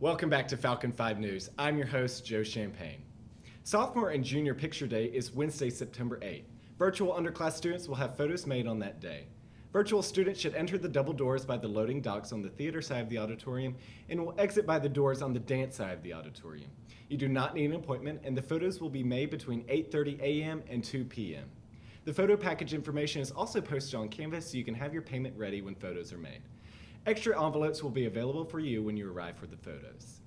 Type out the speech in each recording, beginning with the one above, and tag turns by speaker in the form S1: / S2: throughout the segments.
S1: Welcome back to Falcon 5 News. I'm your host, Joe Champagne. Sophomore and Junior Picture Day is Wednesday, September 8th. Virtual underclass students will have photos made on that day. Virtual students should enter the double doors by the loading docks on the theater side of the auditorium and will exit by the doors on the dance side of the auditorium. You do not need an appointment, and the photos will be made between 8:30 a.m. and 2 p.m. The photo package information is also posted on Canvas so you can have your payment ready when photos are made. Extra envelopes will be available for you when you arrive for the photos.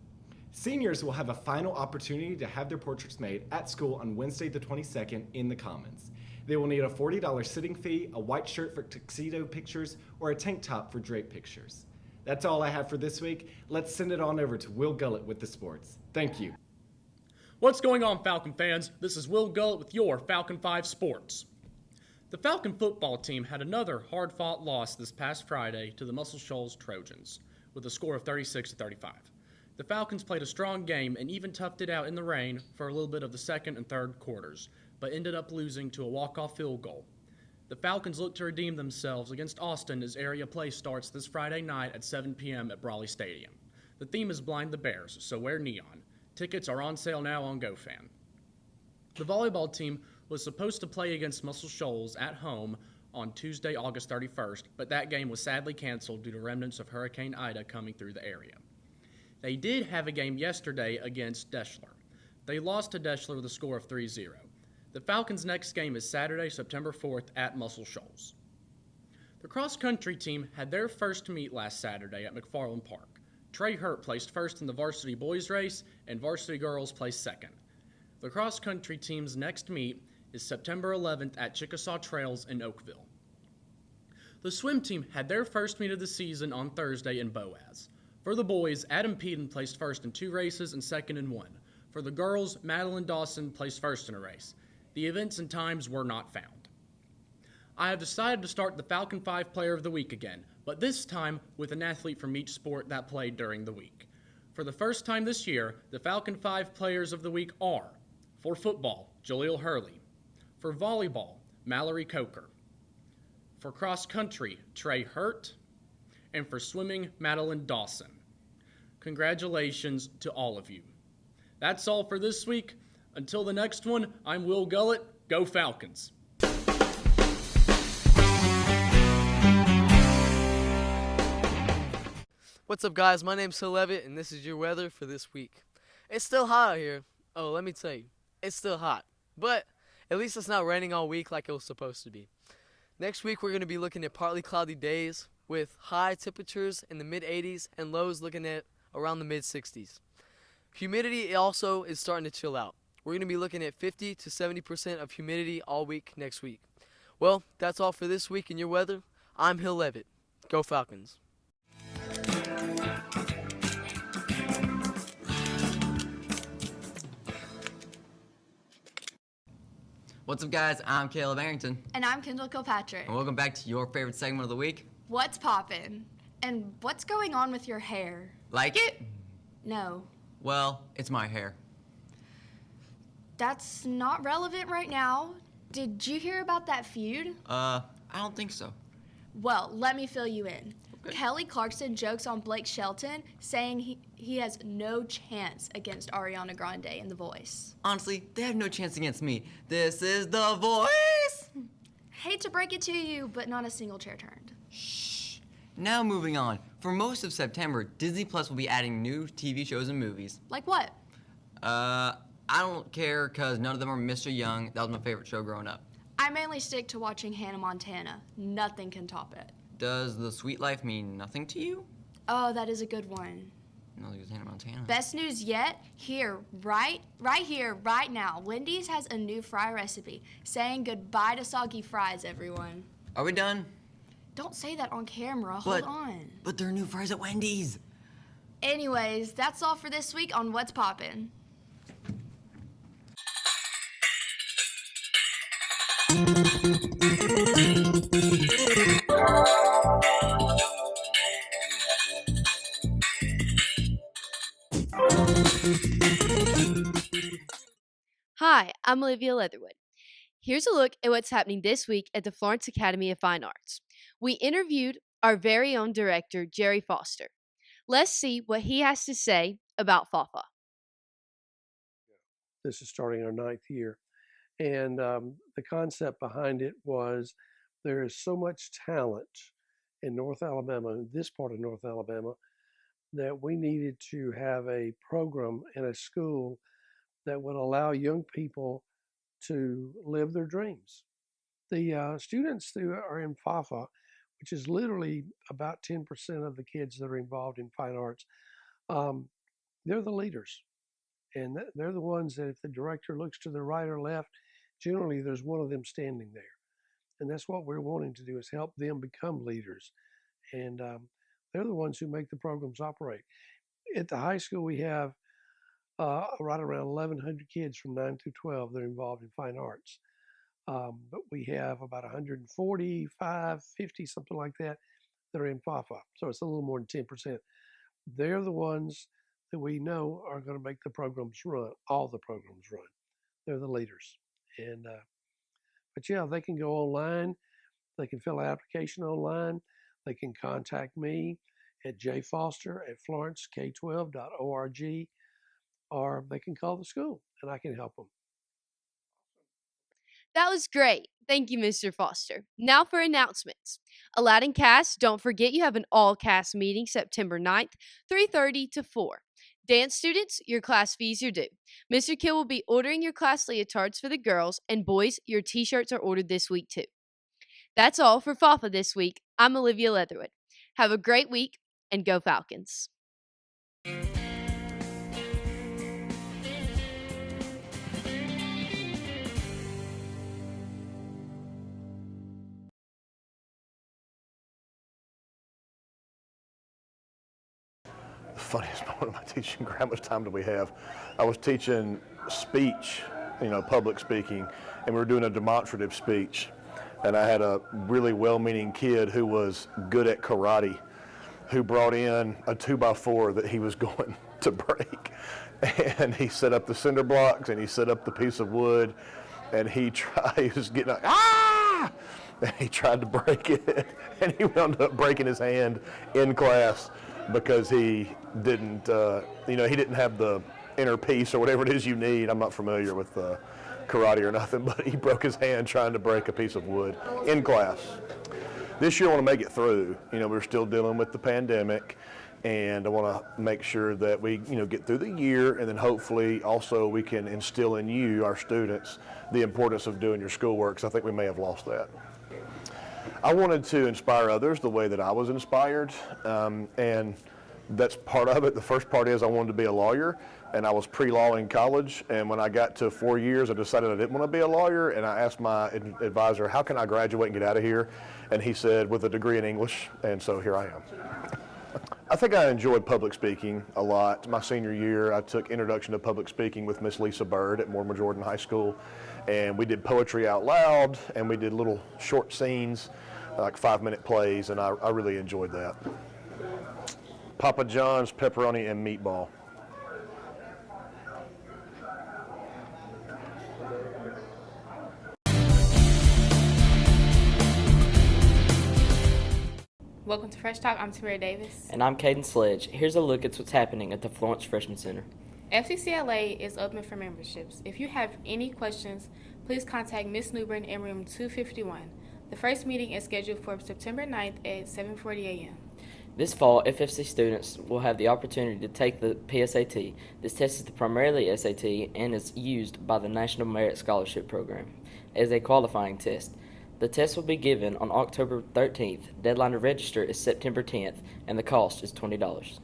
S1: Seniors will have a final opportunity to have their portraits made at school on Wednesday the 22nd in the Commons. They will need a $40 sitting fee, a white shirt for tuxedo pictures, or a tank top for drape pictures. That's all I have for this week. Let's send it on over to Will Gullett with the sports. Thank you.
S2: What's going on, Falcon fans? This is Will Gullett with your Falcon 5 Sports. The Falcon football team had another hard-fought loss this past Friday to the Muscle Shoals Trojans with a score of 36-35. The Falcons played a strong game and even toughed it out in the rain for a little bit of the second and third quarters, but ended up losing to a walk-off field goal. The Falcons look to redeem themselves against Austin as area play starts this Friday night at 7 p.m. at Brawley Stadium. The theme is Blind the Bears, so wear neon. Tickets are on sale now on GoFan. The volleyball team was supposed to play against Muscle Shoals at home on Tuesday, August 31st, but that game was sadly canceled due to remnants of Hurricane Ida coming through the area. They did have a game yesterday against Deschler. They lost to Deschler with a score of 3-0. The Falcons' next game is Saturday, September 4th at Muscle Shoals. The cross-country team had their first meet last Saturday at McFarland Park. Trey Hurt placed first in the varsity boys race, and varsity girls placed second. The cross-country team's next meet is September 11th at Chickasaw Trails in Oakville. The swim team had their first meet of the season on Thursday in Boaz. For the boys, Adam Peden placed first in 2 races and second in 1. For the girls, Madeline Dawson placed first in a race. The events and times were not found. I have decided to start the Falcon 5 Player of the Week again, but this time with an athlete from each sport that played during the week. For the first time this year, the Falcon 5 Players of the Week are, for football, Jaleel Hurley. For volleyball, Mallory Coker. For cross-country, Trey Hurt. And for swimming, Madeline Dawson. Congratulations to all of you. That's all for this week. Until the next one, I'm Will Gullett. Go Falcons!
S3: What's up, guys? My name's Hill Levitt, and this is your weather for this week. It's still hot out here. Oh, let me tell you, it's still hot. But at least it's not raining all week like it was supposed to be. Next week, we're going to be looking at partly cloudy days with high temperatures in the mid-80s and lows looking at around the mid-60s. Humidity also is starting to chill out. We're going to be looking at 50 to 70% of humidity all week next week. Well, that's all for this week in your weather. I'm Hill Levitt. Go Falcons.
S4: What's up, guys? I'm Caleb Arrington,
S5: And I'm Kendall Kilpatrick.
S4: and welcome back to your favorite segment of the week.
S5: What's poppin'? And what's going on with your hair?
S4: Like it?
S5: No,
S4: Well, it's my hair.
S5: that's not relevant right now. Did you hear about that feud?
S4: I don't think so.
S5: Well, let me fill you in.
S4: Okay.
S5: Kelly Clarkson jokes on Blake Shelton, saying he has no chance against Ariana Grande in The Voice.
S4: Honestly, they have no chance against me. This is The Voice!
S5: Hate to break it to you, but not a single chair turned.
S4: Shh. Now moving on. For most of September, Disney Plus will be adding new TV shows and movies.
S5: Like what?
S4: I don't care because none of them are Mr. Young. That was my favorite show growing up.
S5: I mainly stick to watching Hannah Montana. Nothing can top it.
S4: Does The Sweet Life mean nothing to you?
S5: Oh, that is a good one.
S4: No, it's Hannah Montana.
S5: Best news yet, here, right here, right now. Wendy's has a new fry recipe. Saying goodbye to soggy fries, everyone.
S4: Are we done?
S5: Don't say that on camera. Hold on.
S4: But there are new fries at Wendy's.
S5: Anyways, that's all for this week on What's Poppin'.
S6: Hi, I'm Olivia Leatherwood. Here's a look at what's happening this week at the Florence Academy of Fine Arts. We interviewed our very own director, Jerry Foster. Let's see what he has to say about FAFA.
S7: This is starting our 9th year. And the concept behind it was there is so much talent in North Alabama, in this part of North Alabama, that we needed to have a program in a school that would allow young people to live their dreams. The students who are in FAFA, which is literally about 10% of the kids that are involved in fine arts, they're the leaders. And they're the ones that if the director looks to the right or left, generally there's one of them standing there. And that's what we're wanting to do, is help them become leaders. And they're the ones who make the programs operate. At the high school, we have right around 1,100 kids from 9 through 12 that are involved in fine arts. But we have about 145, 50, something like that are in FAFA. So it's a little more than 10%. They're the ones that we know are going to make the programs run, all the programs run. They're the leaders. And but yeah, they can go online. They can fill an application online. They can contact me at jfoster@florencek12.org, or they can call the school and I can help them.
S6: That was great. Thank you, Mr. Foster. Now for announcements. Aladdin Cast, don't forget you have an all-cast meeting September 9th, 3:30 to 4. Dance students, your class fees are due. Mr. Kill will be ordering your class leotards for the girls, and boys, your t-shirts are ordered this week too. That's all for FAFA this week. I'm Olivia Leatherwood. Have a great week, and go Falcons.
S8: Funniest part of my teaching, how much time do we have? I was teaching speech, public speaking, and we were doing a demonstrative speech. And I had a really well-meaning kid who was good at karate, who brought in a 2x4 that he was going to break. And he set up the cinder blocks and he set up the piece of wood, and he was getting like, ah! And he tried to break it, and he wound up breaking his hand in class, because he didn't, he didn't have the inner peace or whatever it is you need. I'm not familiar with karate or nothing, but he broke his hand trying to break a piece of wood in class. This year I want to make it through. We're still dealing with the pandemic, and I want to make sure that we, get through the year, and then hopefully also we can instill in you, our students, the importance of doing your schoolwork, because I think we may have lost that. I wanted to inspire others the way that I was inspired, and that's part of it. The first part is I wanted to be a lawyer, and I was pre-law in college, and when I got to 4 years, I decided I didn't want to be a lawyer, and I asked my advisor, how can I graduate and get out of here? And he said, with a degree in English, and so here I am. I think I enjoyed public speaking a lot. My senior year, I took Introduction to Public Speaking with Miss Lisa Bird at Mortimer Jordan High School, and we did poetry out loud, and we did little short scenes, like 5-minute plays, and I really enjoyed that. Papa John's, pepperoni, and meatball.
S9: Welcome to Fresh Talk. I'm Tamara Davis.
S10: And I'm Caden Sledge. Here's a look at what's happening at the Florence Freshman Center.
S9: FCCLA is open for memberships. If you have any questions, please contact Ms. Newbern in room 251. The first meeting is scheduled for September 9th at 7:40 a.m.
S10: This fall, FFC students will have the opportunity to take the PSAT. This test is primarily SAT and is used by the National Merit Scholarship Program as a qualifying test. The test will be given on October 13th. Deadline to register is September 10th, and the cost is $20.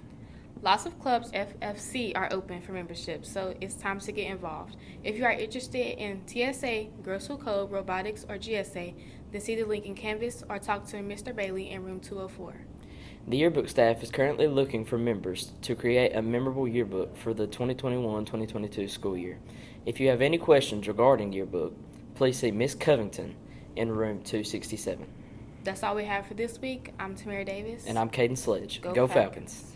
S9: Lots of clubs FFC are open for membership, so it's time to get involved. If you are interested in TSA, Girls Who Code, Robotics, or GSA, then see the link in Canvas or talk to Mr. Bailey in room 204.
S10: The yearbook staff is currently looking for members to create a memorable yearbook for the 2021-2022 school year. If you have any questions regarding yearbook, please see Miss Covington in room 267.
S9: That's all we have for this week. I'm Tamara Davis.
S10: And I'm Caden Sledge. Go Falcons.